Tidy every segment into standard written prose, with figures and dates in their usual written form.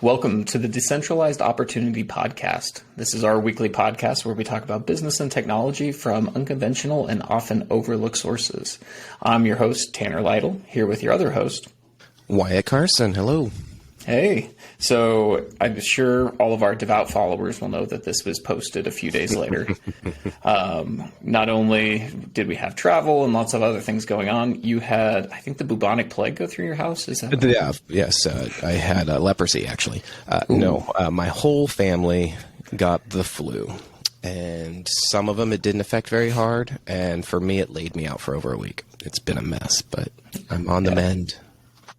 Welcome to the Decentralized Opportunity podcast. This is our weekly podcast where we talk about business and technology from unconventional and often overlooked sources. I'm your host, Tanner Lytle, here with your other host, Wyatt Carson. Hello. Hey. So I'm sure all of our devout followers will know that this was posted a few days later. Not only did we have travel and lots of other things going on, you had, I think, the bubonic plague go through your house. Is that Yeah, yes. I had leprosy, actually. My whole family got the flu. And some of them it didn't affect very hard. And for me, it laid me out for over a week. It's been a mess, but I'm on the mend.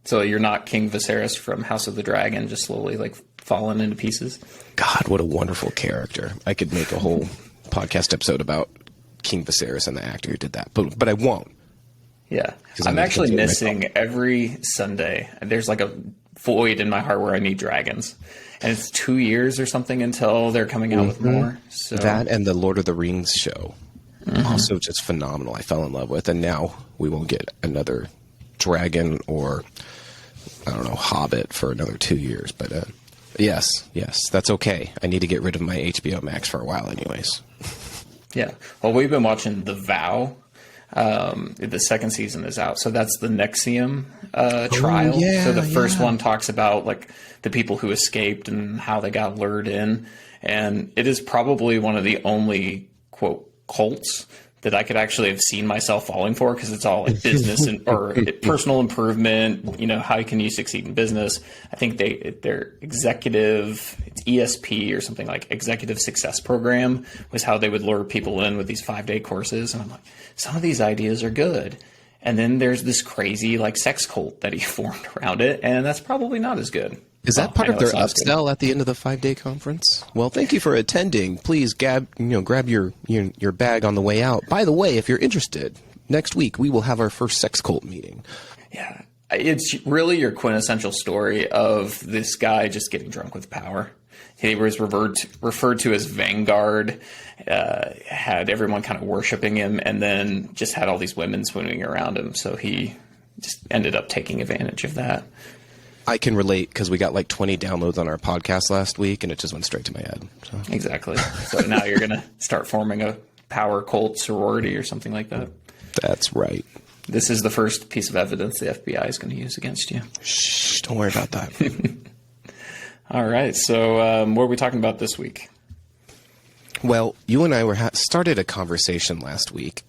So you're not King Viserys from House of the Dragon, just slowly falling into pieces? God, what a wonderful character. I could make a whole podcast episode about King Viserys and the actor who did that, but I won't. Yeah. I'm actually missing every Sunday. There's like a void in my heart where I need dragons. And it's 2 years or something until they're coming out with more. So that and the Lord of the Rings show. Also just phenomenal. I fell in love with. And now we won't get another dragon or, I don't know, Hobbit for another 2 years. But yes, that's okay. I need to get rid of my HBO Max for a while anyways. Yeah. Well, we've been watching The Vow. The second season is out. So that's the Nexium trial. So the first one talks about the people who escaped and how they got lured in. And it is probably one of the only, quote, cults that I could actually have seen myself falling for, because it's all business or personal improvement, how can you succeed in business. I think their executive, it's ESP or something, like executive success program, was how they would lure people in with these 5-day courses. And I'm like, some of these ideas are good. And then there's this crazy sex cult that he formed around it. And that's probably not as good. Is that part of their upsell at the end of the 5-day conference? Well, thank you for attending. Please grab your bag on the way out. By the way, if you're interested, next week we will have our first sex cult meeting. Yeah, it's really your quintessential story of this guy just getting drunk with power. He was referred to as Vanguard, had everyone kind of worshiping him, and then just had all these women swooning around him. So he just ended up taking advantage of that. I can relate because we got 20 downloads on our podcast last week, and it just went straight to my head. So. Exactly. So now you're going to start forming a power cult sorority or something like that. That's right. This is the first piece of evidence the FBI is going to use against you. Shh, don't worry about that. All right. So what are we talking about this week? Well, you and I started a conversation last week.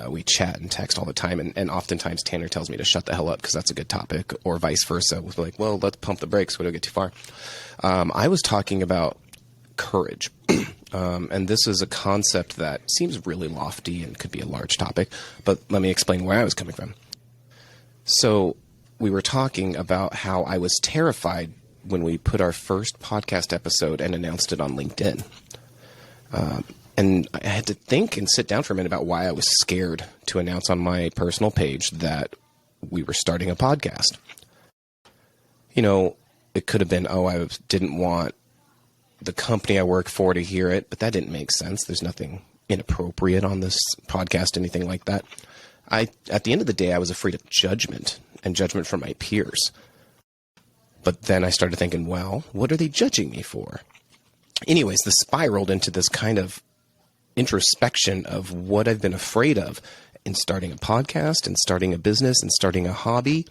We chat and text all the time, and oftentimes Tanner tells me to shut the hell up because that's a good topic, or vice versa. We're like, well, let's pump the brakes. We don't get too far. I was talking about courage, and this is a concept that seems really lofty and could be a large topic, but let me explain where I was coming from. So we were talking about how I was terrified when we put our first podcast episode and announced it on LinkedIn. And I had to think and sit down for a minute about why I was scared to announce on my personal page that we were starting a podcast. It could have been, I didn't want the company I work for to hear it, but that didn't make sense. There's nothing inappropriate on this podcast, anything like that. At the end of the day, I was afraid of judgment and judgment from my peers. But then I started thinking, well, what are they judging me for? Anyways, this spiraled into this kind of introspection of what I've been afraid of in starting a podcast and starting a business and starting a hobby.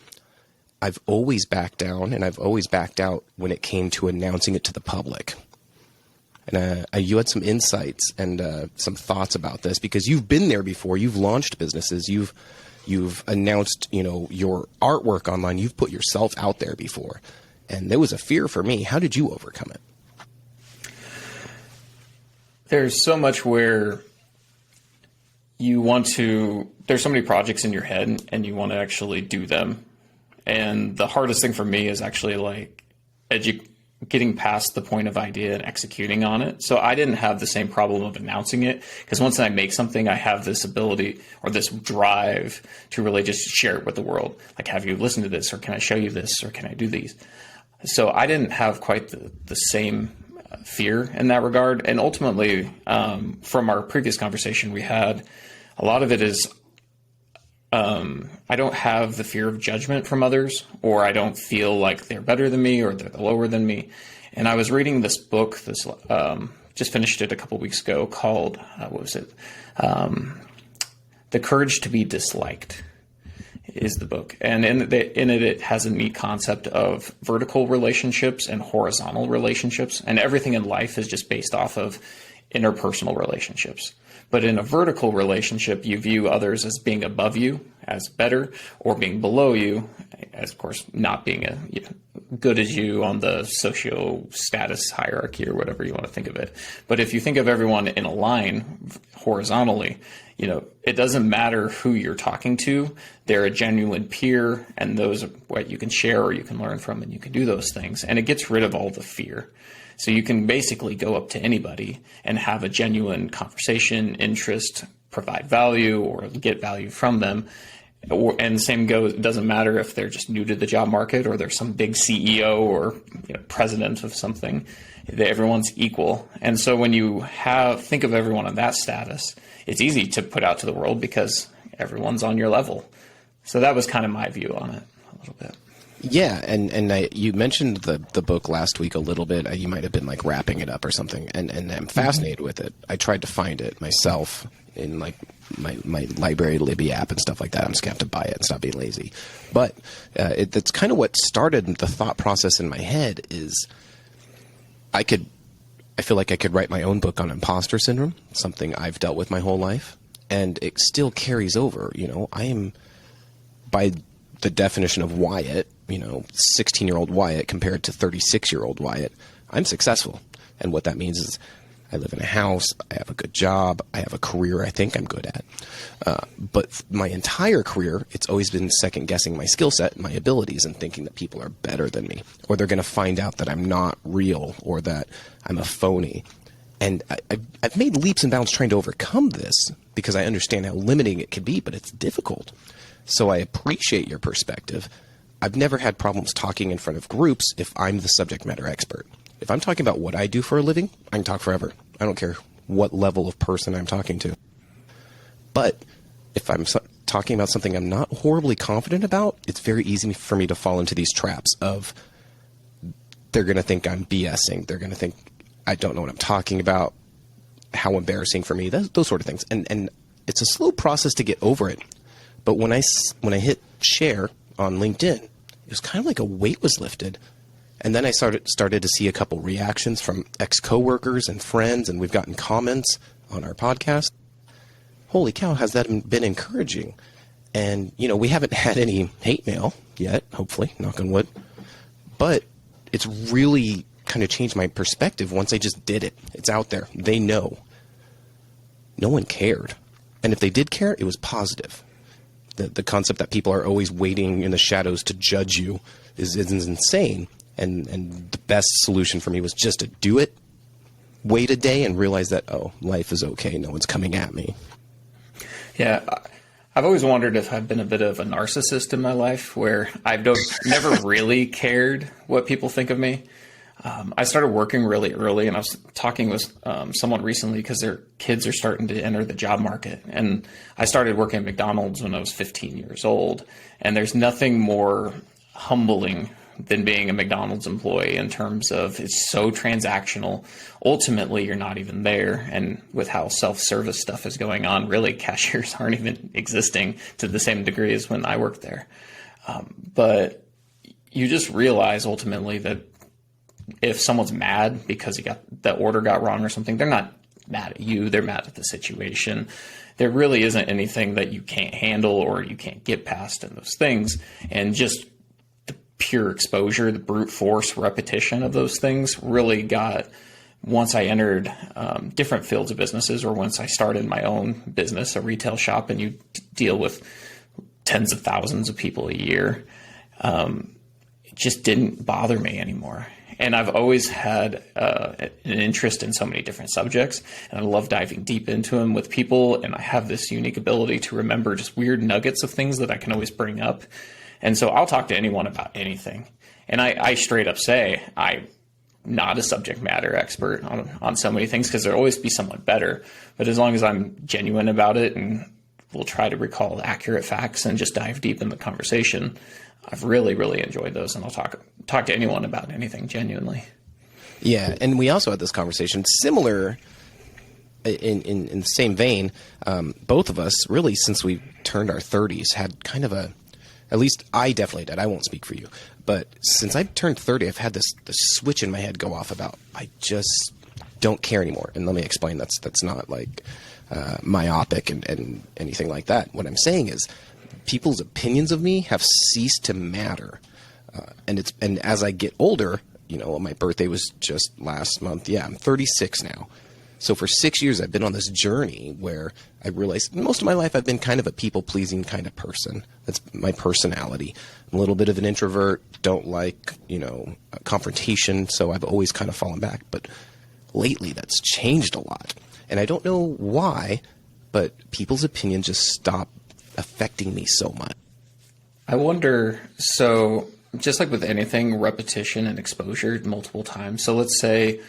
I've always backed down, and I've always backed out when it came to announcing it to the public. And you had some insights and some thoughts about this because you've been there before. You've launched businesses. You've announced, your artwork online. You've put yourself out there before. And there was a fear for me. How did you overcome it? There's so much where there's so many projects in your head and you want to actually do them. And the hardest thing for me is actually getting past the point of idea and executing on it. So I didn't have the same problem of announcing it, because once I make something, I have this ability or this drive to really just share it with the world. Like, have you listened to this, or can I show you this, or can I do these? So I didn't have quite the same fear in that regard. And ultimately, from our previous conversation we had, a lot of it is I don't have the fear of judgment from others, or I don't feel like they're better than me or they're lower than me. And I was reading this book, just finished it a couple weeks ago, called, what was it? The Courage to be Disliked is the book. And in it, it has a neat concept of vertical relationships and horizontal relationships. And everything in life is just based off of interpersonal relationships. But in a vertical relationship, you view others as being above you, as better, or being below you, as of course not being good as you on the socio status hierarchy or whatever you want to think of it. But if you think of everyone in a line horizontally, it doesn't matter who you're talking to. They're a genuine peer, and those are what you can share or you can learn from, and you can do those things. And it gets rid of all the fear. So you can basically go up to anybody and have a genuine conversation, interest, provide value, or get value from them. And the same goes, it doesn't matter if they're just new to the job market or they're some big CEO or president of something. Everyone's equal. And so when you think of everyone on that status, it's easy to put out to the world because everyone's on your level. So that was kind of my view on it a little bit. Yeah, and you mentioned the book last week a little bit. You might have been like wrapping it up or something, and I'm fascinated with it. I tried to find it myself in like my library Libby app and stuff like that. I'm just gonna have to buy it and stop being lazy. But that's kind of what started the thought process in my head. Is I feel like I could write my own book on imposter syndrome, something I've dealt with my whole life, and it still carries over. I am, by the definition of Wyatt, 16-year-old Wyatt compared to 36-year-old Wyatt, I'm successful. And what that means is I live in a house, I have a good job, I have a career I think I'm good at. But my entire career, it's always been second-guessing my skill set, my abilities, and thinking that people are better than me, or they're going to find out that I'm not real, or that I'm a phony. And I've made leaps and bounds trying to overcome this because I understand how limiting it can be, but it's difficult. So I appreciate your perspective. I've never had problems talking in front of groups if I'm the subject matter expert. If I'm talking about what I do for a living, I can talk forever. I don't care what level of person I'm talking to. But if I'm talking about something I'm not horribly confident about, it's very easy for me to fall into these traps of they're going to think I'm BSing. They're going to think I don't know what I'm talking about, how embarrassing for me, those sort of things. And it's a slow process to get over it. But when I hit share on LinkedIn, it was kind of like a weight was lifted. And then I started to see a couple reactions from ex-coworkers and friends, and we've gotten comments on our podcast. Holy cow, has that been encouraging? And, we haven't had any hate mail yet, hopefully, knock on wood. But it's really kind of changed my perspective once I just did it. It's out there. They know. No one cared. And if they did care, it was positive. The concept that people are always waiting in the shadows to judge you is insane. And the best solution for me was just to do it, wait a day, and realize that, life is okay. No one's coming at me. Yeah, I've always wondered if I've been a bit of a narcissist in my life where I've never really cared what people think of me. I started working really early, and I was talking with someone recently because their kids are starting to enter the job market. And I started working at McDonald's when I was 15 years old. And there's nothing more humbling than being a McDonald's employee in terms of it's so transactional. Ultimately, you're not even there. And with how self-service stuff is going on, really cashiers aren't even existing to the same degree as when I worked there. But you just realize ultimately that if someone's mad because the order got wrong or something, they're not mad at you. They're mad at the situation. There really isn't anything that you can't handle or you can't get past in those things. And just the pure exposure, the brute force repetition of those things really got, once I entered different fields of businesses, or once I started my own business, a retail shop, and you deal with tens of thousands of people a year, it just didn't bother me anymore. And I've always had an interest in so many different subjects, and I love diving deep into them with people. And I have this unique ability to remember just weird nuggets of things that I can always bring up. And so I'll talk to anyone about anything. And I straight up say I'm not a subject matter expert on so many things because there'll always be someone better. But as long as I'm genuine about it and will try to recall accurate facts and just dive deep in the conversation. I've really, really enjoyed those, and I'll talk to anyone about anything genuinely. Yeah, and we also had this conversation similar in the same vein. Both of us, really, since we turned our 30s, had kind of at least I definitely did. I won't speak for you. But since I turned 30, I've had this switch in my head go off about I just don't care anymore. And let me explain, that's not like myopic and anything like that. What I'm saying is people's opinions of me have ceased to matter. And as I get older, my birthday was just last month. Yeah, I'm 36 now. So for 6 years, I've been on this journey where I realized most of my life I've been kind of a people-pleasing kind of person. That's my personality. I'm a little bit of an introvert, don't like, confrontation, so I've always kind of fallen back. But lately, that's changed a lot. And I don't know why, but people's opinions just stop affecting me so much. I wonder, so just like with anything, repetition and exposure multiple times. So let's say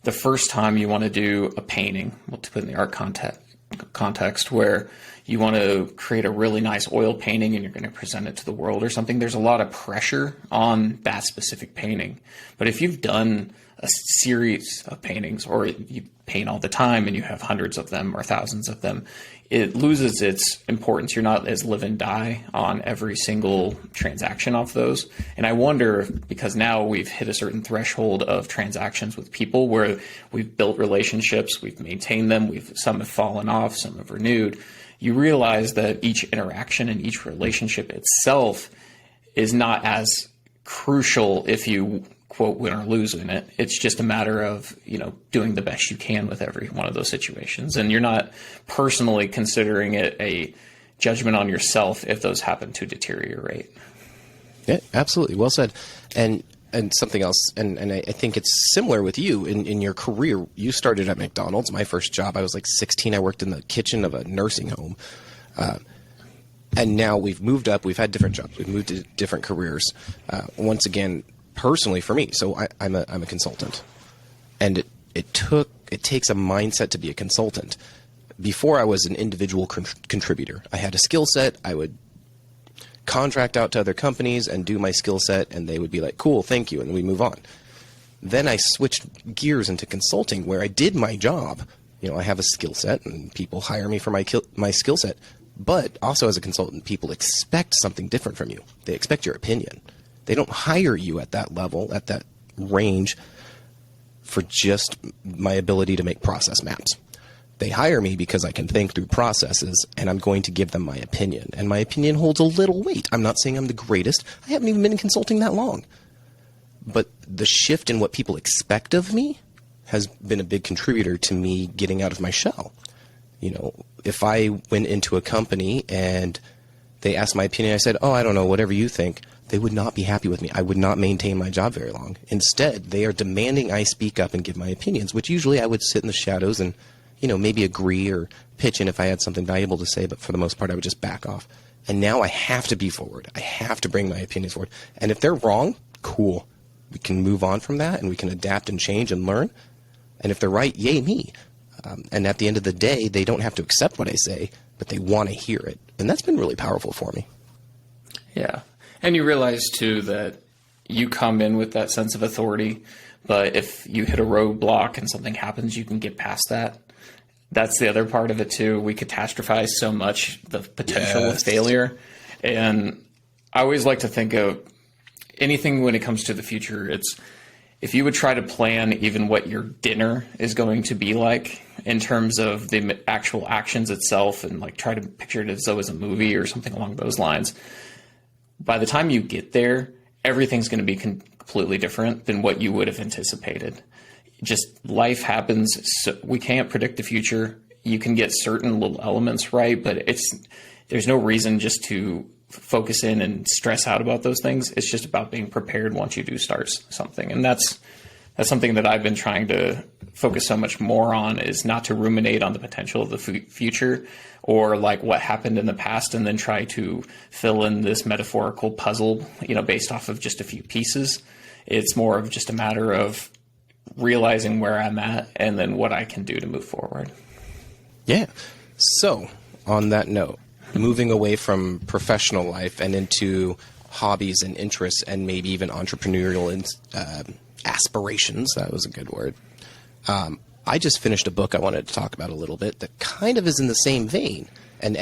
the first time you want to do a painting, to put in the art context, where you want to create a really nice oil painting and you're going to present it to the world or something, there's a lot of pressure on that specific painting. But if you've done a series of paintings, or you paint all the time and you have hundreds of them or thousands of them, it loses its importance. You're not as live and die on every single transaction off those. And I wonder, because now we've hit a certain threshold of transactions with people where we've built relationships, we've maintained them, some have fallen off, some have renewed. You realize that each interaction and each relationship itself is not as crucial if you quote win or lose in it. It's just a matter of, doing the best you can with every one of those situations. And you're not personally considering it a judgment on yourself if those happen to deteriorate. Yeah, absolutely. Well said. And something else, and I think it's similar with you in your career. You started at McDonald's. My first job, I was like 16. I worked in the kitchen of a nursing home. And now we've moved up. We've had different jobs. We've moved to different careers. Once again, personally for me, so I'm a consultant, and it takes a mindset to be a consultant. Before I was an individual contributor. I had a skill set. I would contract out to other companies and do my skill set, and they would be like, cool, thank you, and we move on. Then I switched gears into consulting, where I did my job. I have a skill set, and people hire me for my skill set. But also as a consultant, people expect something different from you. They expect your opinion. They don't hire you at that level, at that range, for just my ability to make process maps. They hire me because I can think through processes, and I'm going to give them my opinion. And my opinion holds a little weight. I'm not saying I'm the greatest. I haven't even been in consulting that long. But the shift in what people expect of me has been a big contributor to me getting out of my shell. If I went into a company and they asked my opinion, I said, oh, I don't know, whatever you think, they would not be happy with me. I would not maintain my job very long. Instead, they are demanding I speak up and give my opinions, which usually I would sit in the shadows and, maybe agree or pitch in if I had something valuable to say, but for the most part, I would just back off. And now I have to be forward. I have to bring my opinions forward. And if they're wrong, cool. We can move on from that, and we can adapt and change and learn. And if they're right, yay me. And at the end of the day, they don't have to accept what I say, but they want to hear it. And that's been really powerful for me. Yeah. And you realize, too, that you come in with that sense of authority, but if you hit a roadblock and something happens, you can get past that. That's the other part of it, too. We catastrophize so much the potential of failure. And I always like to think of anything when it comes to the future. It's if you would try to plan even what your dinner is going to be like in terms of the actual actions itself, and like try to picture it as though it's a movie or something along those lines, by the time you get there, everything's going to be completely different than what you would have anticipated. Just life happens. So we can't predict the future. You can get certain little elements right, but there's no reason just to focus in and stress out about those things. It's just about being prepared once you do start something. And that's something that I've been trying to focus so much more on, is not to ruminate on the potential of the future or like what happened in the past and then try to fill in this metaphorical puzzle, based off of just a few pieces. It's more of just a matter of realizing where I'm at and then what I can do to move forward. Yeah. So on that note, moving away from professional life and into hobbies and interests and maybe even entrepreneurial aspirations. That was a good word. I just finished a book I wanted to talk about a little bit that kind of is in the same vein. And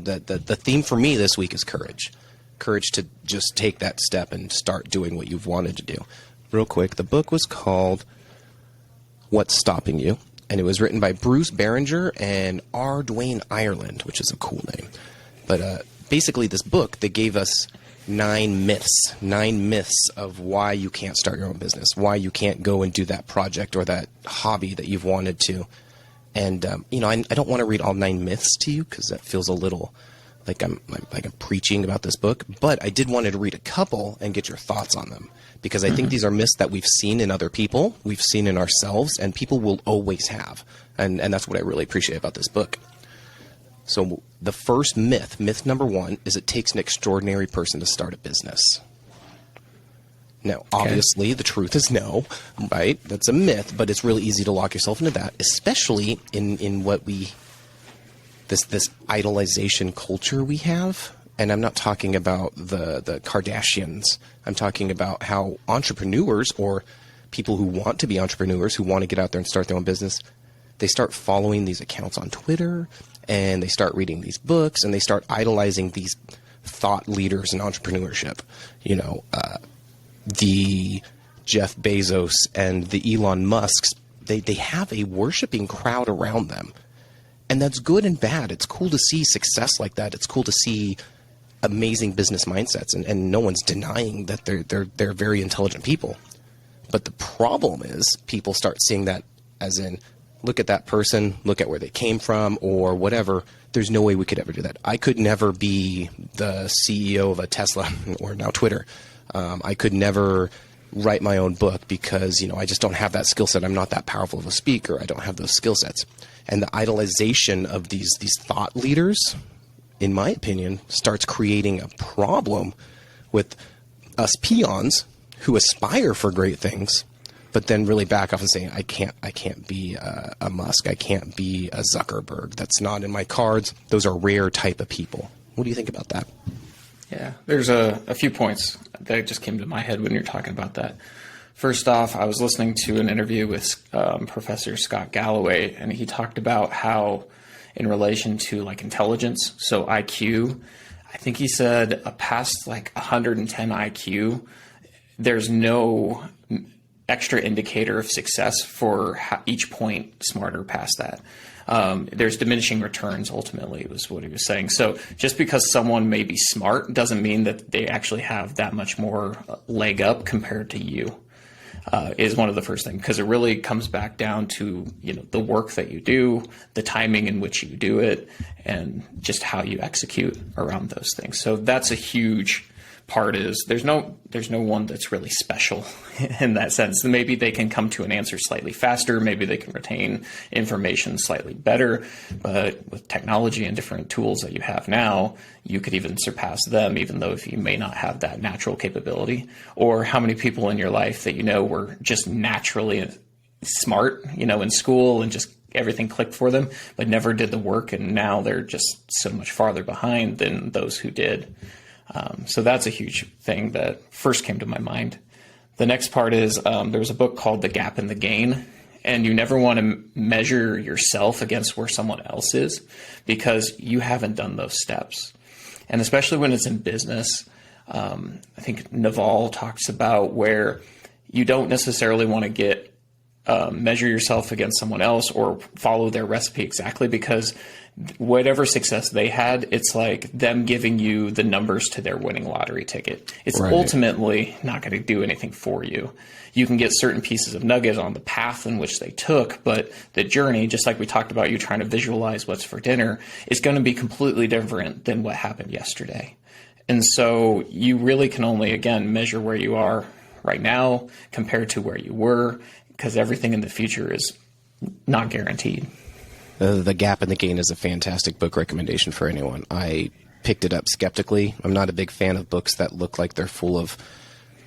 the theme for me this week is courage. Courage to just take that step and start doing what you've wanted to do. Real quick, the book was called What's Stopping You? And it was written by Bruce Barringer and R. Dwayne Ireland, which is a cool name. But basically this book, they gave us 9 myths of why you can't start your own business, why you can't go and do that project or that hobby that you've wanted to. And, I don't want to read all 9 myths to you because that feels a little like I'm preaching about this book. But I did want to read a couple and get your thoughts on them because I think these are myths that we've seen in other people, we've seen in ourselves, and people will always have. And that's what I really appreciate about this book. So the first myth number 1, is it takes an extraordinary person to start a business. Now, obviously, the truth is no, right? That's a myth, but it's really easy to lock yourself into that, especially in what this idolization culture we have. And I'm not talking about the Kardashians. I'm talking about how entrepreneurs or people who want to be entrepreneurs, who want to get out there and start their own business, they start following these accounts on Twitter, and they start reading these books, and they start idolizing these thought leaders in entrepreneurship. The Jeff Bezos and the Elon Musks, they have a worshiping crowd around them. And that's good and bad. It's cool to see success like that. It's cool to see amazing business mindsets, and no one's denying that they're very intelligent people. But the problem is people start seeing that as in, look at that person, look at where they came from, or whatever. There's no way we could ever do that. I could never be the CEO of a Tesla or now Twitter. I could never write my own book because, I just don't have that skill set. I'm not that powerful of a speaker. I don't have those skill sets. And the idolization of these thought leaders, in my opinion, starts creating a problem with us peons who aspire for great things, but then really back off and saying, I can't be a Musk. I can't be a Zuckerberg. That's not in my cards. Those are rare type of people. What do you think about that? Yeah, there's a few points that just came to my head when you're talking about that. First off, I was listening to an interview with Professor Scott Galloway, and he talked about how in relation to like intelligence, so IQ, I think he said past like 110 IQ, there's no extra indicator of success for each point smarter past that. There's diminishing returns, ultimately, was what he was saying. So just because someone may be smart doesn't mean that they actually have that much more leg up compared to you, is one of the first things. Because it really comes back down to, the work that you do, the timing in which you do it, and just how you execute around those things. So that's a huge part. Is there's no one that's really special in that sense. Maybe they can come to an answer slightly faster, maybe they can retain information slightly better, but with technology and different tools that you have now, you could even surpass them, even though if you may not have that natural capability. Or how many people in your life that were just naturally smart, in school, and just everything clicked for them, but never did the work, and now they're just so much farther behind than those who did. So that's a huge thing that first came to my mind. The next part is there was a book called The Gap and the Gain, and you never want to measure yourself against where someone else is because you haven't done those steps. And especially when it's in business, I think Naval talks about where you don't necessarily want to measure yourself against someone else or follow their recipe exactly, because whatever success they had, it's like them giving you the numbers to their winning lottery ticket. It's right. Ultimately not going to do anything for you. You can get certain pieces of nugget on the path in which they took, but the journey, just like we talked about, you trying to visualize what's for dinner, is going to be completely different than what happened yesterday. And so you really can only, again, measure where you are right now compared to where you were, because everything in the future is not guaranteed. The Gap and the Gain is a fantastic book recommendation for anyone. I picked it up skeptically. I'm not a big fan of books that look like they're full of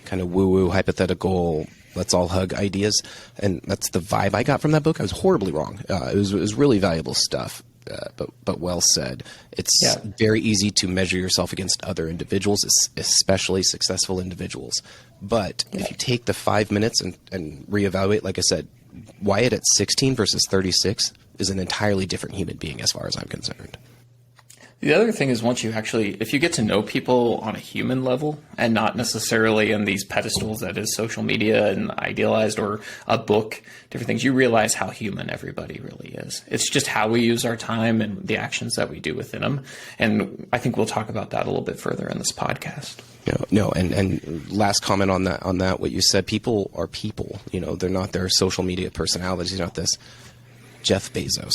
kind of woo-woo, hypothetical, let's all hug ideas. And that's the vibe I got from that book. I was horribly wrong. It was really valuable stuff. but well said. It's very easy to measure yourself against other individuals, especially successful individuals. But if you take the 5 minutes and reevaluate, like I said, Wyatt at 16 versus 36 is an entirely different human being as far as I'm concerned. The other thing is if you get to know people on a human level and not necessarily in these pedestals that is social media and idealized or a book, different things, you realize how human everybody really is. It's just how we use our time and the actions that we do within them. And I think we'll talk about that a little bit further in this podcast. No, and last comment on that, what you said, people are people, they're not their social media personalities, not this. Jeff Bezos.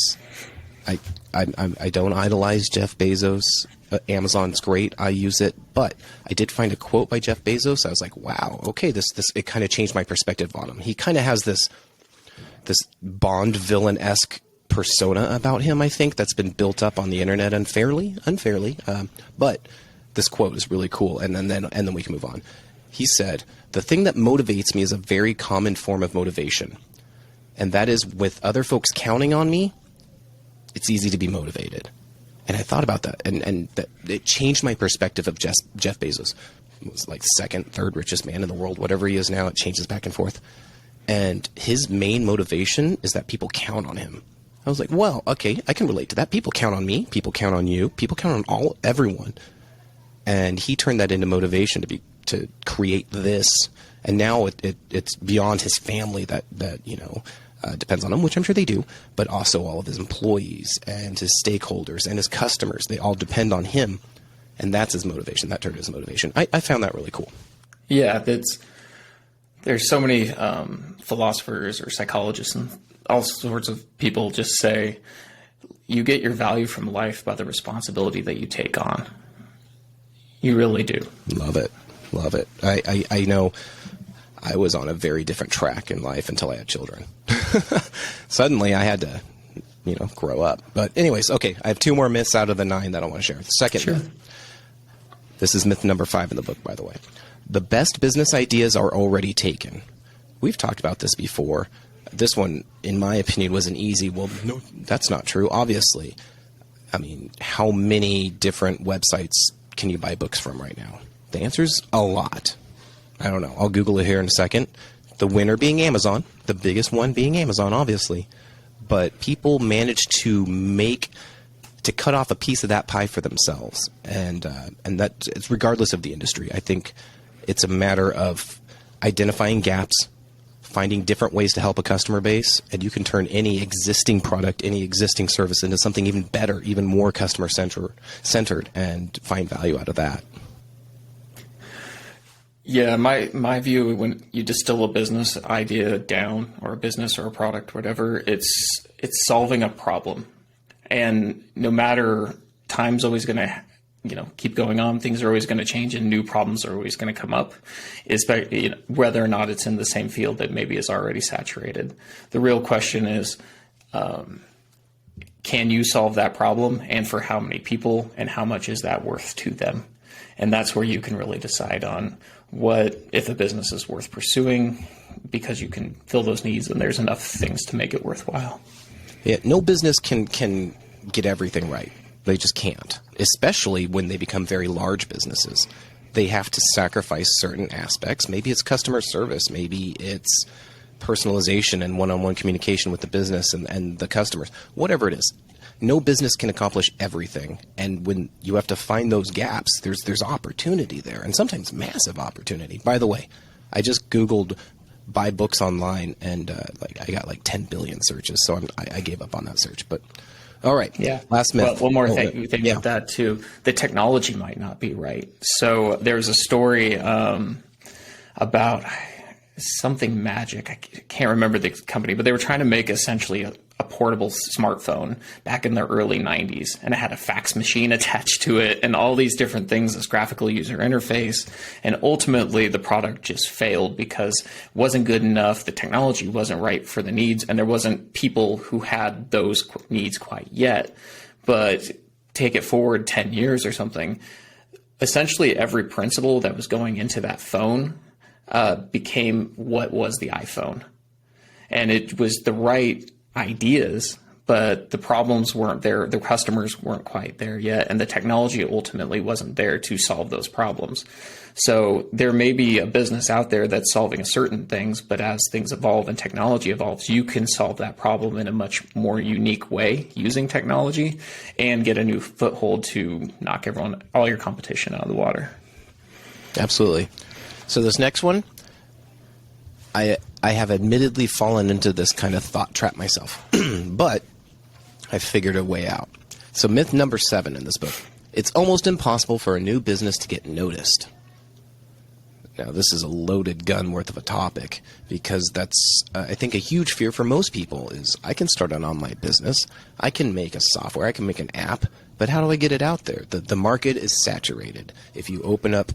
I don't idolize Jeff Bezos. Amazon's great. I use it, but I did find a quote by Jeff Bezos. I was like, wow, okay, this it kind of changed my perspective on him. He kind of has this Bond villain-esque persona about him, I think, that's been built up on the internet unfairly. But this quote is really cool, and then we can move on. He said, "The thing that motivates me is a very common form of motivation, and that is with other folks counting on me, it's easy to be motivated." And I thought about that, and that it changed my perspective of Jeff Bezos. He was like second, third richest man in the world, whatever he is now. It changes back and forth. And his main motivation is that people count on him. I was like, well, okay, I can relate to that. People count on me. People count on you. People count on everyone. And he turned that into motivation to create this. And now it's beyond his family that depends on him, which I'm sure they do, but also all of his employees and his stakeholders and his customers. They all depend on him, and that's his motivation. That turned his motivation. I found that really cool. Yeah, there's so many philosophers or psychologists and all sorts of people just say you get your value from life by the responsibility that you take on. You really do. Love it. I know I was on a very different track in life until I had children. Suddenly I had to, grow up. But anyways, okay, I have 2 more myths out of the 9 that I want to share. Second myth. This is myth number 5 in the book, by the way. The best business ideas are already taken. We've talked about this before. This one, in my opinion, was an easy, well, no, that's not true, obviously. I mean, how many different websites can you buy books from right now? The answer is a lot. I don't know. I'll Google it here in a second. The winner being Amazon, the biggest one being Amazon, obviously. But people manage to cut off a piece of that pie for themselves. And that it's regardless of the industry. I think it's a matter of identifying gaps, finding different ways to help a customer base, and you can turn any existing product, any existing service into something even better, even more customer-centered, and find value out of that. Yeah, my view, when you distill a business idea down, or a business or a product, whatever, it's solving a problem. And no matter, time's always going to keep going on, things are always going to change, and new problems are always going to come up, whether or not it's in the same field that maybe is already saturated. The real question is, can you solve that problem, and for how many people, and how much is that worth to them? And that's where you can really decide on if a business is worth pursuing, because you can fill those needs and there's enough things to make it worthwhile. Yeah, no business can get everything right. They just can't, especially when they become very large businesses. They have to sacrifice certain aspects. Maybe it's customer service. Maybe it's personalization and one-on-one communication with the business and the customers. Whatever it is. No business can accomplish everything, and when you have to find those gaps, there's opportunity there, and sometimes massive opportunity. By the way, I just Googled buy books online, and I got like 10 billion searches, so I gave up on that search. But all right, last myth. Well, one more thing with that too. The technology might not be right. So there's a story about something magic. I can't remember the company, but they were trying to make essentially a portable smartphone back in the early 90s, and it had a fax machine attached to it and all these different things, this graphical user interface. And ultimately the product just failed because it wasn't good enough. The technology wasn't right for the needs, and there wasn't people who had those needs quite yet. But take it forward 10 years or something, essentially every principle that was going into that phone became what was the iPhone. And it was the right ideas, but the problems weren't there. The customers weren't quite there yet. And the technology ultimately wasn't there to solve those problems. So there may be a business out there that's solving certain things, but as things evolve and technology evolves, you can solve that problem in a much more unique way using technology and get a new foothold to knock all your competition out of the water. Absolutely. So this next one, I have admittedly fallen into this kind of thought trap myself, but I figured a way out. So myth number 7 in this book: it's almost impossible for a new business to get noticed. Now, this is a loaded gun worth of a topic, because that's, I think, a huge fear for most people is, I can start an online business, I can make a software, I can make an app, but how do I get it out there? The market is saturated. If you open up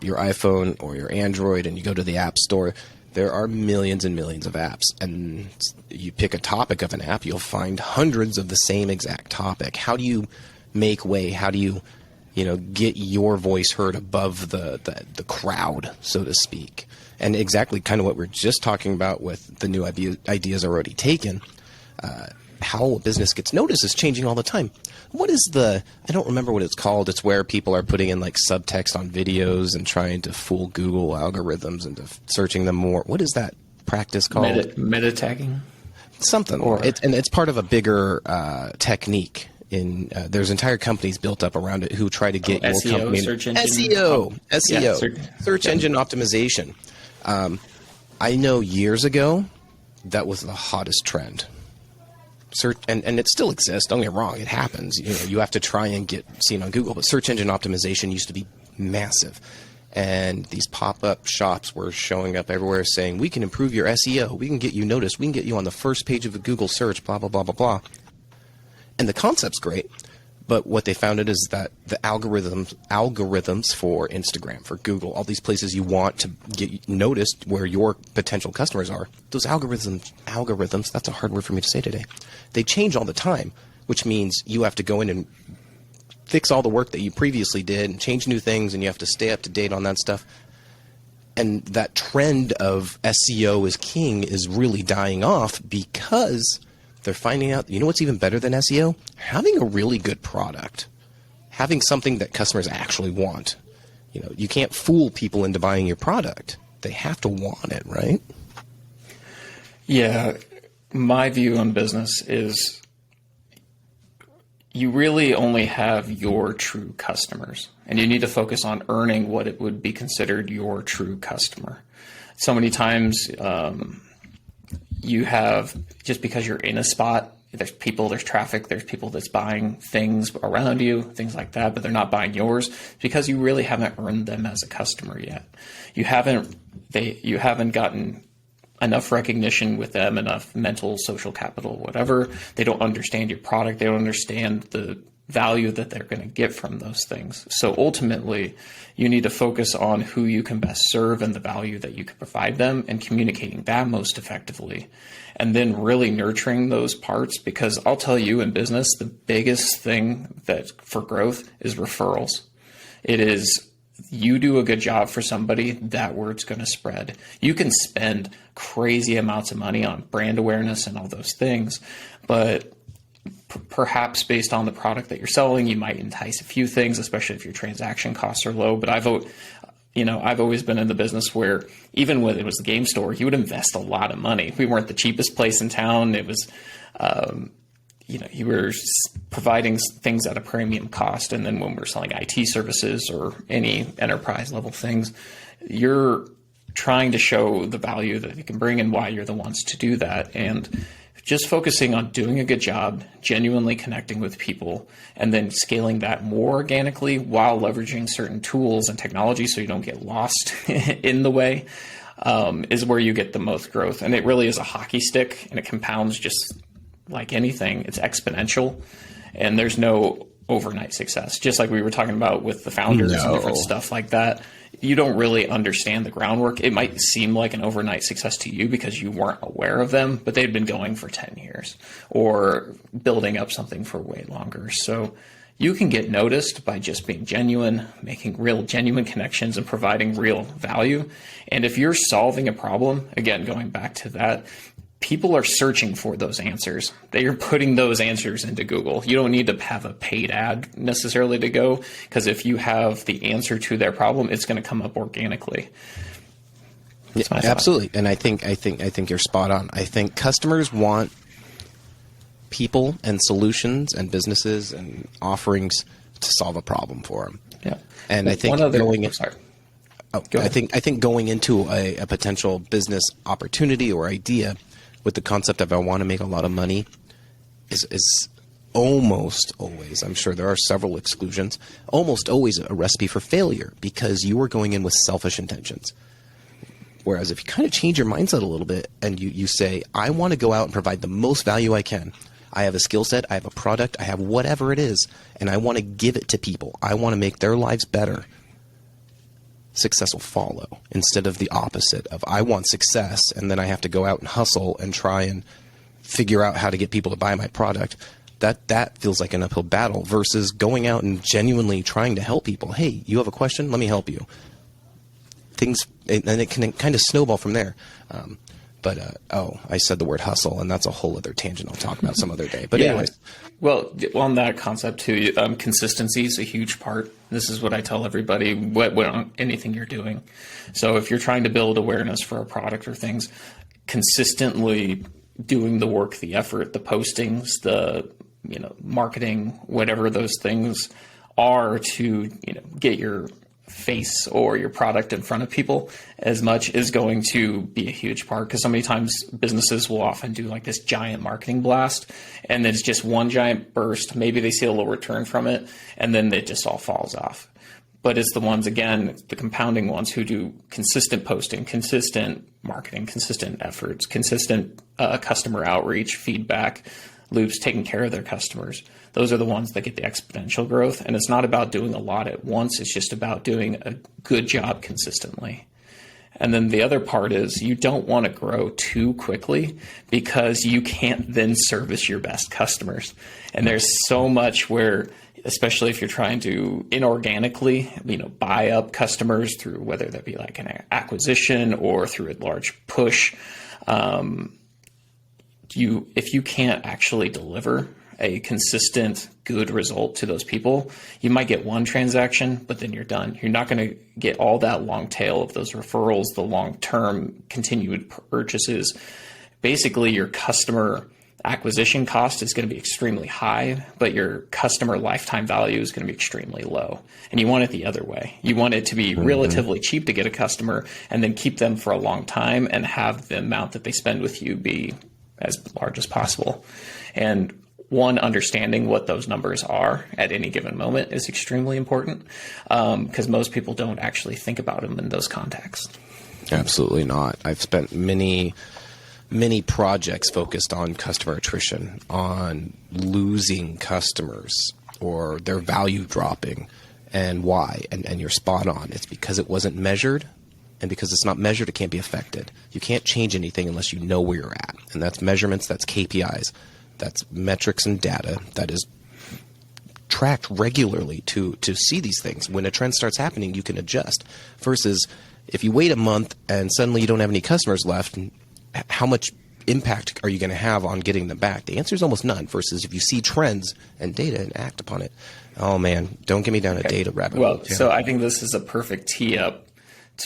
your iPhone or your Android and you go to the App Store, there are millions and millions of apps. And you pick a topic of an app, you'll find hundreds of the same exact topic. How do you make way? How do you get your voice heard above the crowd, so to speak? And exactly kind of what we're just talking about with the new ideas already taken, how a business gets noticed is changing all the time. What is I don't remember what it's called. It's where people are putting in like subtext on videos and trying to fool Google algorithms into searching them more. What is that practice called? Meta tagging? Something. And it's part of a bigger technique. There's entire companies built up around it who try to get your SEO, company search engine. SEO, Yeah, search engine optimization. I know years ago that was the hottest trend. Search and it still exists. Don't get me wrong, it happens. You have to try and get seen on Google, but search engine optimization used to be massive. And these pop-up shops were showing up everywhere saying, we can improve your SEO, we can get you noticed, we can get you on the first page of a Google search, blah, blah, blah, blah, blah. And the concept's great, but what they found is that the algorithms for Instagram, for Google, all these places you want to get noticed where your potential customers are, those algorithms, that's a hard word for me to say today, they change all the time, which means you have to go in and fix all the work that you previously did and change new things, and you have to stay up to date on that stuff. And that trend of SEO is king is really dying off because they're finding out, what's even better than SEO? Having a really good product. Having something that customers actually want. You can't fool people into buying your product. They have to want it, right? Yeah. My view on business is you really only have your true customers, and you need to focus on earning what it would be considered your true customer. So many times, you have, just because you're in a spot, there's people, there's traffic, there's people that's buying things around you, things like that, but they're not buying yours because you really haven't earned them as a customer yet. You haven't gotten enough recognition with them, enough mental, social capital, whatever. They don't understand your product. They don't understand the value that they're going to get from those things. So ultimately, you need to focus on who you can best serve and the value that you can provide them and communicating that most effectively. And then really nurturing those parts, because I'll tell you, in business, the biggest thing that for growth is referrals. It is, you do a good job for somebody, that word's going to spread. You can spend crazy amounts of money on brand awareness and all those things, but perhaps based on the product that you're selling, you might entice a few things, especially if your transaction costs are low. But I've always been in the business where even when it was the game store, you would invest a lot of money. We weren't the cheapest place in town. It was, you were providing things at a premium cost. And then when we're selling IT services or any enterprise level things, you're trying to show the value that you can bring and why you're the ones to do that. And just focusing on doing a good job, genuinely connecting with people, and then scaling that more organically while leveraging certain tools and technology so you don't get lost in the way, is where you get the most growth. And it really is a hockey stick, and it compounds just like anything. It's exponential, and there's no overnight success. Just like we were talking about with the founders and different stuff like that. You don't really understand the groundwork. It might seem like an overnight success to you because you weren't aware of them, but they'd been going for 10 years or building up something for way longer. So you can get noticed by just being genuine, making real genuine connections and providing real value. And if you're solving a problem, again, going back to that, people are searching for those answers. They are putting those answers into Google. You don't need to have a paid ad necessarily to go, because if you have the answer to their problem, it's going to come up organically. Yeah, absolutely. And I think you're spot on. I think customers want people and solutions and businesses and offerings to solve a problem for them. Yeah. And I think I think going into a potential business opportunity or idea with the concept of I want to make a lot of money is almost always, I'm sure there are several exclusions, almost always a recipe for failure, because you are going in with selfish intentions. Whereas if you kind of change your mindset a little bit and you say, I want to go out and provide the most value I can. I have a skill set, I have a product, I have whatever it is, and I want to give it to people. I want to make their lives better. Success will follow, instead of the opposite of I want success and then I have to go out and hustle and try and figure out how to get people to buy my product. That feels like an uphill battle versus going out and genuinely trying to help people. Hey, you have a question? Let me help you. And it can kind of snowball from there. I said the word hustle, and that's a whole other tangent I'll talk about some other day. But anyways. Well, on that concept too, consistency is a huge part. This is what I tell everybody, what anything you're doing. So if you're trying to build awareness for a product or things, consistently doing the work, the effort, the postings, the marketing, whatever those things are to get your face or your product in front of people as much is going to be a huge part, because so many times businesses will often do like this giant marketing blast and then it's just one giant burst. Maybe they see a little return from it and then it just all falls off. But it's the ones, again, the compounding ones who do consistent posting, consistent marketing, consistent efforts, consistent customer outreach, feedback loops, taking care of their customers. Those are the ones that get the exponential growth. And it's not about doing a lot at once. It's just about doing a good job consistently. And then the other part is you don't want to grow too quickly, because you can't then service your best customers. And there's so much where, especially if you're trying to inorganically, buy up customers through whether that be like an acquisition or through a large push, if you can't actually deliver a consistent good result to those people, you might get one transaction, but then you're done. You're not going to get all that long tail of those referrals, the long-term continued purchases. Basically, your customer acquisition cost is going to be extremely high, but your customer lifetime value is going to be extremely low. And you want it the other way. You want it to be relatively cheap to get a customer and then keep them for a long time and have the amount that they spend with you be as large as possible. And understanding what those numbers are at any given moment is extremely important, because most people don't actually think about them in those contexts. Absolutely not. I've spent many projects focused on customer attrition, on losing customers or their value dropping, and why. And you're spot on. It's because it wasn't measured. And because it's not measured, it can't be affected. You can't change anything unless you know where you're at. And that's measurements, that's KPIs, that's metrics and data that is tracked regularly to see these things. When a trend starts happening, you can adjust. Versus if you wait a month and suddenly you don't have any customers left, how much impact are you going to have on getting them back? The answer is almost none. Versus if you see trends and data and act upon it. Oh man, don't get me down a data rabbit hole. Well, so I think this is a perfect tee up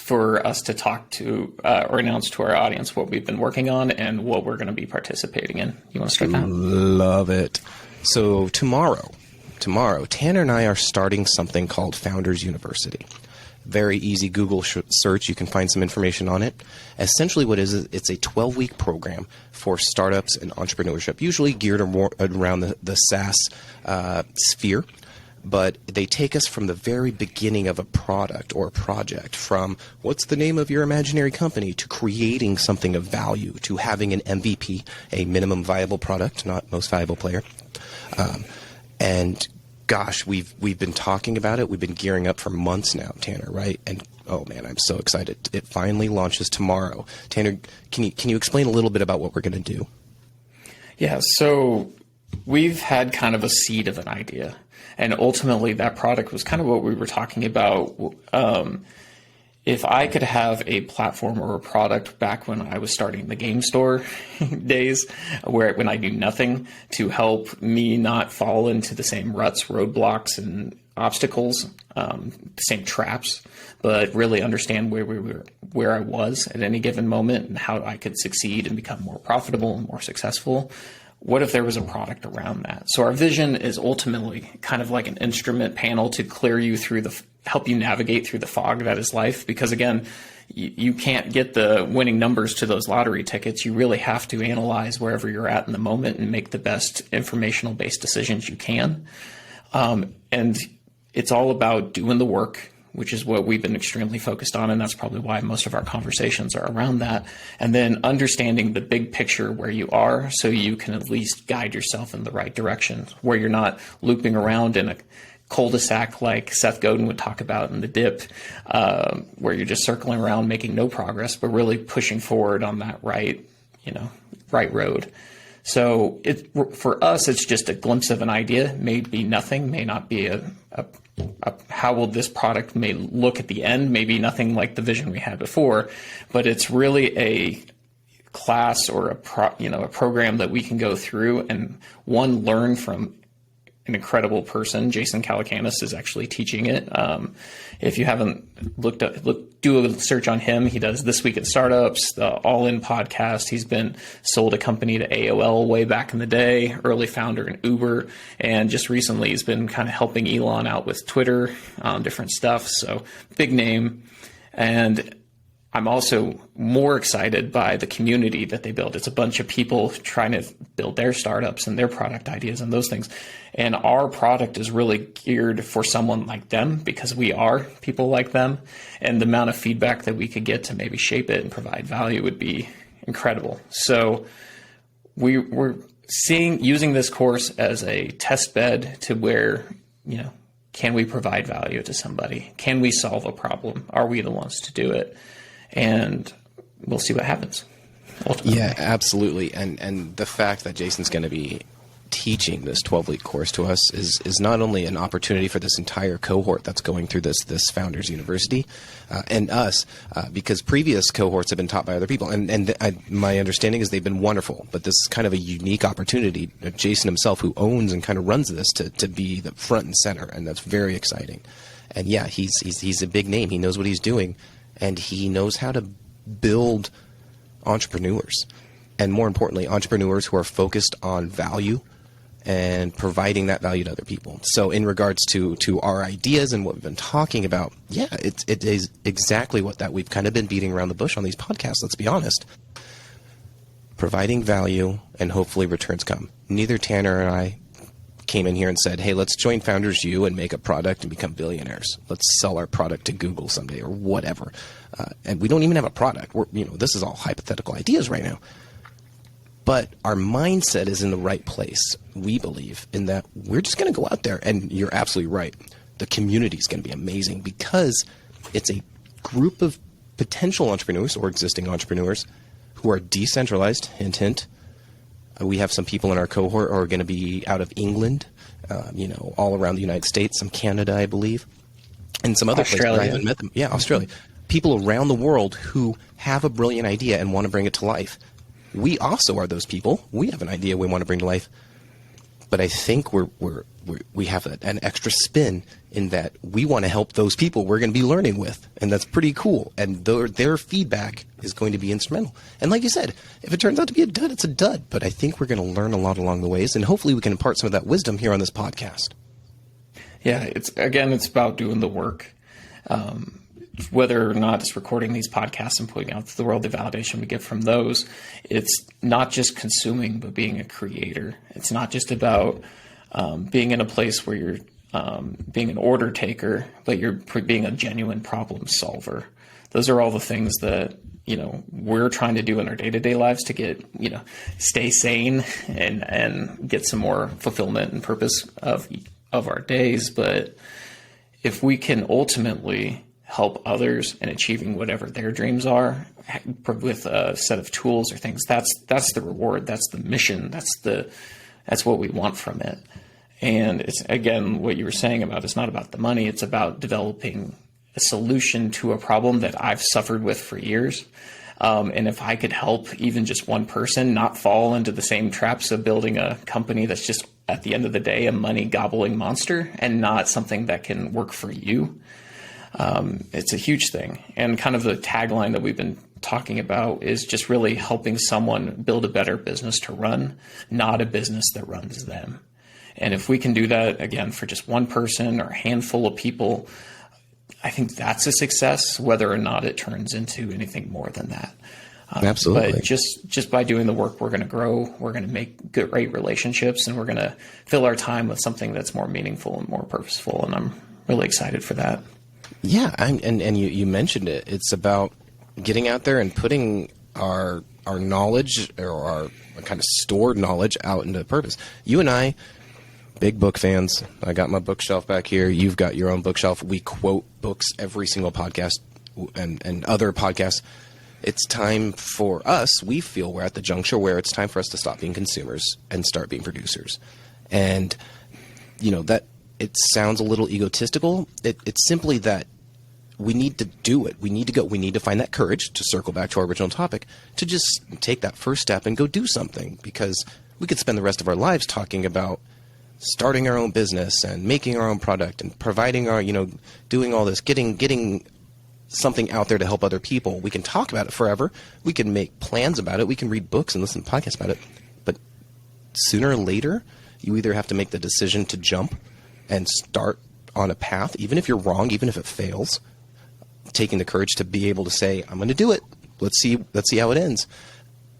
for us to talk to or announce to our audience what we've been working on and what we're going to be participating in. You want to start that? Love it. So tomorrow, Tanner and I are starting something called Founders University. Very easy Google search. You can find some information on it. Essentially what it is, it's a 12-week program for startups and entrepreneurship, usually geared around the SaaS sphere. But they take us from the very beginning of a product or a project, from what's the name of your imaginary company, to creating something of value, to having an MVP, a minimum viable product, not most valuable player. And gosh, we've been talking about it. We've been gearing up for months now, Tanner, right? And oh man, I'm so excited. It finally launches tomorrow. Tanner, can you explain a little bit about what we're going to do? Yeah, so we've had kind of a seed of an idea. And ultimately, that product was kind of what we were talking about. if I could have a platform or a product back when I was starting the game store days, when I do nothing to help me not fall into the same ruts, roadblocks, and obstacles, the same traps, but really understand where I was at any given moment and how I could succeed and become more profitable and more successful. What if there was a product around that? So our vision is ultimately kind of like an instrument panel to clear you through help you navigate through the fog that is life. Because again, you can't get the winning numbers to those lottery tickets. You really have to analyze wherever you're at in the moment and make the best informational based decisions you can. And it's all about doing the work, which is what we've been extremely focused on. And that's probably why most of our conversations are around that. And then understanding the big picture where you are so you can at least guide yourself in the right direction, where you're not looping around in a cul-de-sac like Seth Godin would talk about in The Dip, where you're just circling around making no progress, but really pushing forward on that right road. So for us, it's just a glimpse of an idea, may be nothing, may not be how will this product may look at the end, maybe nothing like the vision we had before, but it's really a class or a program that we can go through and learn from an incredible person. Jason Calacanis is actually teaching it. If you haven't do a search on him. He does This Week at Startups, the All In podcast. He's been sold a company to AOL way back in the day, early founder in Uber, and just recently he's been kind of helping Elon out with Twitter, different stuff. So big name. And I'm also more excited by the community that they build. It's a bunch of people trying to build their startups and their product ideas and those things. And our product is really geared for someone like them because we are people like them. And the amount of feedback that we could get to maybe shape it and provide value would be incredible. So we're using this course as a test bed to where, can we provide value to somebody? Can we solve a problem? Are we the ones to do it? And we'll see what happens. Ultimately. Yeah, absolutely. And the fact that Jason's going to be teaching this 12-week course to us is not only an opportunity for this entire cohort that's going through this Founders University and us, because previous cohorts have been taught by other people. And my understanding is they've been wonderful, but this is kind of a unique opportunity. Jason himself, who owns and kind of runs this, to be the front and center, and that's very exciting. And yeah, he's a big name. He knows what he's doing. And he knows how to build entrepreneurs, and more importantly, entrepreneurs who are focused on value and providing that value to other people. So in regards to our ideas and what we've been talking about, yeah, it is exactly what that we've kind of been beating around the bush on these podcasts, let's be honest. Providing value and hopefully returns come. Neither Tanner and I came in here and said, hey, let's join Founders U and make a product and become billionaires. Let's sell our product to Google someday or whatever. And we don't even have a product. This is all hypothetical ideas right now. But our mindset is in the right place, we believe, in that we're just going to go out there. And you're absolutely right. The community is going to be amazing because it's a group of potential entrepreneurs or existing entrepreneurs who are decentralized, hint, hint. We have some people in our cohort who are going to be out of England, all around the United States, some Canada, I believe, and some other places I haven't met them. Yeah, Australia. People around the world who have a brilliant idea and want to bring it to life. We also are those people. We have an idea we want to bring to life, but I think we have an extra spin in that we want to help those people we're going to be learning with, and that's pretty cool. And their feedback is going to be instrumental. And like you said, if it turns out to be a dud, it's a dud. But I think we're going to learn a lot along the ways, and hopefully we can impart some of that wisdom here on this podcast. Yeah, it's about doing the work. Whether or not it's recording these podcasts and putting out to the world the validation we get from those, it's not just consuming, but being a creator. It's not just about being in a place where you're being an order taker, but you're being a genuine problem solver. Those are all the things that, we're trying to do in our day-to-day lives to get, stay sane and get some more fulfillment and purpose of our days. But if we can ultimately help others in achieving whatever their dreams are with a set of tools or things, that's the reward, that's the mission, that's what we want from it. And it's, again, what you were saying about, it's not about the money, it's about developing a solution to a problem that I've suffered with for years. And if I could help even just one person not fall into the same traps of building a company that's just at the end of the day a money gobbling monster and not something that can work for you, it's a huge thing. And kind of the tagline that we've been talking about is just really helping someone build a better business to run, not a business that runs them. And if we can do that, again, for just one person or a handful of people, I think that's a success, whether or not it turns into anything more than that. Absolutely. But just by doing the work, we're going to grow, we're going to make great relationships, and we're going to fill our time with something that's more meaningful and more purposeful. And I'm really excited for that. Yeah. And you mentioned it. It's about getting out there and putting our knowledge or our kind of stored knowledge out into purpose. You and I, big book fans. I got my bookshelf back here. You've got your own bookshelf. We quote books every single podcast and other podcasts. It's time for us. We feel we're at the juncture where it's time for us to stop being consumers and start being producers. And, that it sounds a little egotistical. It's simply that we need to do it. We need to go. We need to find that courage, to circle back to our original topic, to just take that first step and go do something, because we could spend the rest of our lives talking about starting our own business and making our own product and providing our, doing all this, getting something out there to help other people. We can talk about it forever. We can make plans about it. We can read books and listen to podcasts about it. But sooner or later, you either have to make the decision to jump and start on a path, even if you're wrong, even if it fails, taking the courage to be able to say, I'm going to do it. Let's see how it ends.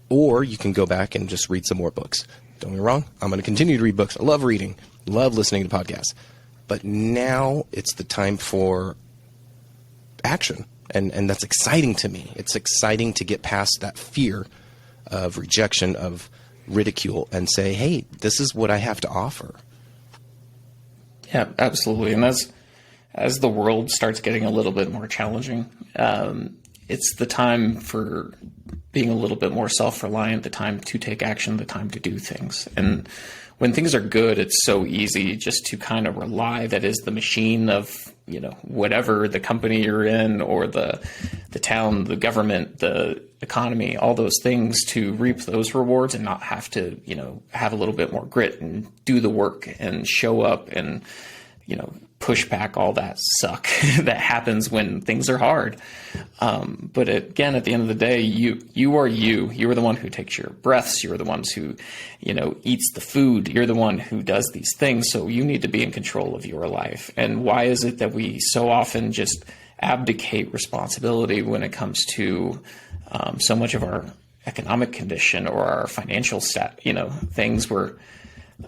Or you can go back and just read some more books. Don't get me wrong, I'm going to continue to read books. I love reading, love listening to podcasts. But now it's the time for action. And that's exciting to me. It's exciting to get past that fear of rejection, of ridicule, and say, hey, this is what I have to offer. Yeah, absolutely. And as the world starts getting a little bit more challenging, it's the time for being a little bit more self-reliant, the time to take action, the time to do things. And when things are good, it's so easy just to kind of rely that is the machine of, whatever the company you're in or the town, the government, the economy, all those things, to reap those rewards and not have to, have a little bit more grit and do the work and show up and, push back all that suck that happens when things are hard. But again, at the end of the day, you are you. You are the one who takes your breaths. You are the ones who, eats the food. You're the one who does these things. So you need to be in control of your life. And why is it that we so often just abdicate responsibility when it comes to so much of our economic condition or our financial things where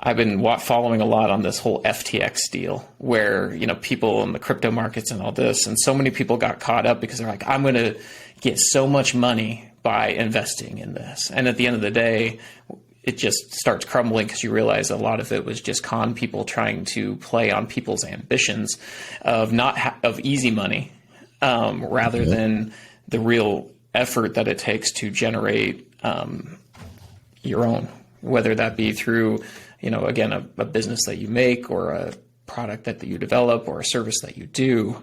I've been following a lot on this whole FTX deal where, people in the crypto markets and all this, and so many people got caught up because they're like, I'm going to get so much money by investing in this. And at the end of the day, it just starts crumbling because you realize a lot of it was just con people trying to play on people's ambitions of of easy money, rather than the real effort that it takes to generate your own, whether that be through again, a business that you make or a product that you develop or a service that you do.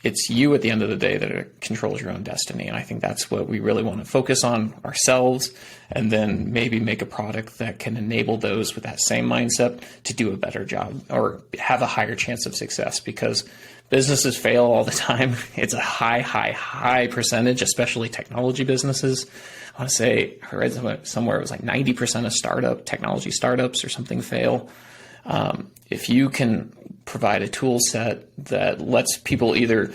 It's you at the end of the day that controls your own destiny. And I think that's what we really want to focus on ourselves, and then maybe make a product that can enable those with that same mindset to do a better job or have a higher chance of success, because businesses fail all the time. It's a high percentage, especially technology businesses. I want to say, I read somewhere it was like 90% of technology startups or something fail. If you can provide a tool set that lets people either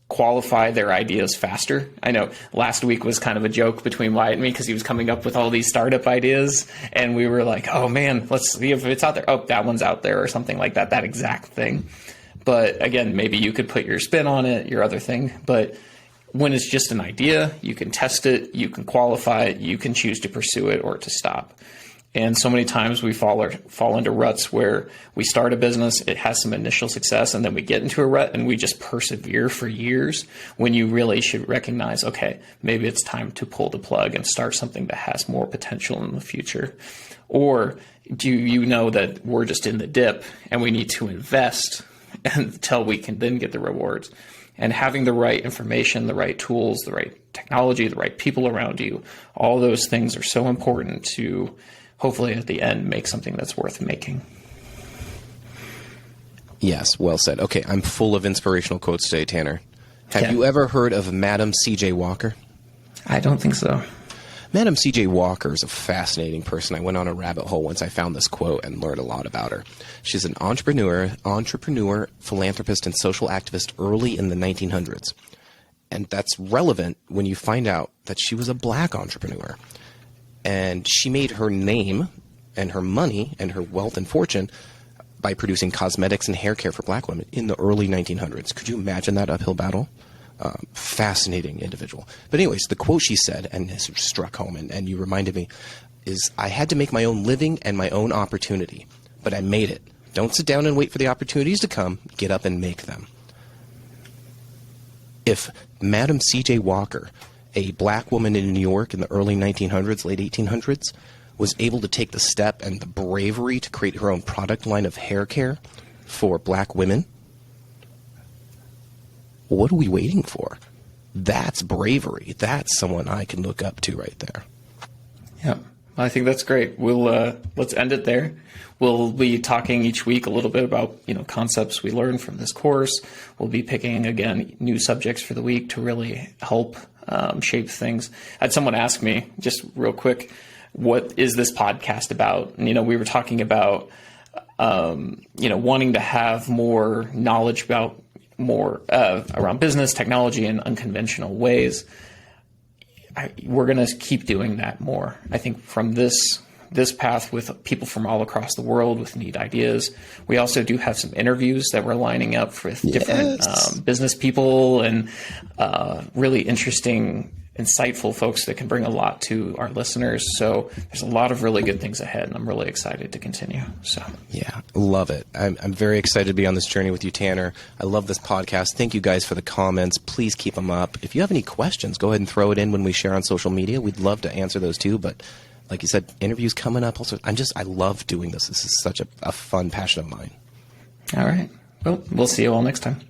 qualify their ideas faster. I know last week was kind of a joke between Wyatt and me because he was coming up with all these startup ideas, and we were like, oh man, let's see if it's out there. Oh, that one's out there, or something like that exact thing. But again, maybe you could put your spin on it, your other thing. But when it's just an idea, you can test it, you can qualify it, you can choose to pursue it or to stop. And so many times we fall into ruts where we start a business, it has some initial success, and then we get into a rut and we just persevere for years, when you really should recognize, okay, maybe it's time to pull the plug and start something that has more potential in the future. Or do you know that we're just in the dip and we need to invest until we can then get the rewards? And having the right information, the right tools, the right technology, the right people around you, all those things are so important to hopefully at the end make something that's worth making. Yes, well said. Okay, I'm full of inspirational quotes today, Tanner. Have you ever heard of Madam C.J. Walker? I don't think so. Madam C.J. Walker is a fascinating person. I went on a rabbit hole once I found this quote and learned a lot about her. She's an entrepreneur, philanthropist, and social activist early in the 1900s. And that's relevant when you find out that she was a black entrepreneur. And she made her name and her money and her wealth and fortune by producing cosmetics and hair care for black women in the early 1900s. Could you imagine that uphill battle? Fascinating individual. But anyways, the quote she said, and this struck home, and you reminded me, is, I had to make my own living and my own opportunity, but I made it. Don't sit down and wait for the opportunities to come. Get up and make them. If Madam C.J. Walker, a black woman in New York in the early 1900s, late 1800s, was able to take the step and the bravery to create her own product line of hair care for black women, what are we waiting for? That's bravery. That's someone I can look up to right there. Yeah, I think that's great. We'll let's end it there. We'll be talking each week a little bit about concepts we learned from this course. We'll be picking again new subjects for the week to really help shape things. I had someone ask me just real quick, what is this podcast about? And, we were talking about wanting to have more knowledge about more around business, technology, and unconventional ways. We're going to keep doing that more. I think from this path with people from all across the world with neat ideas. We also do have some interviews that we're lining up with different business people and really interesting, insightful folks that can bring a lot to our listeners. So there's a lot of really good things ahead, and I'm really excited to continue. So yeah, love it. I'm very excited to be on this journey with you, Tanner. I love this podcast. Thank you guys for the comments. Please keep them up. If you have any questions, go ahead and throw it in when we share on social media. We'd love to answer those too. But like you said, interviews coming up. Also, I love doing this. This is such a fun passion of mine. All right. Well, we'll see you all next time.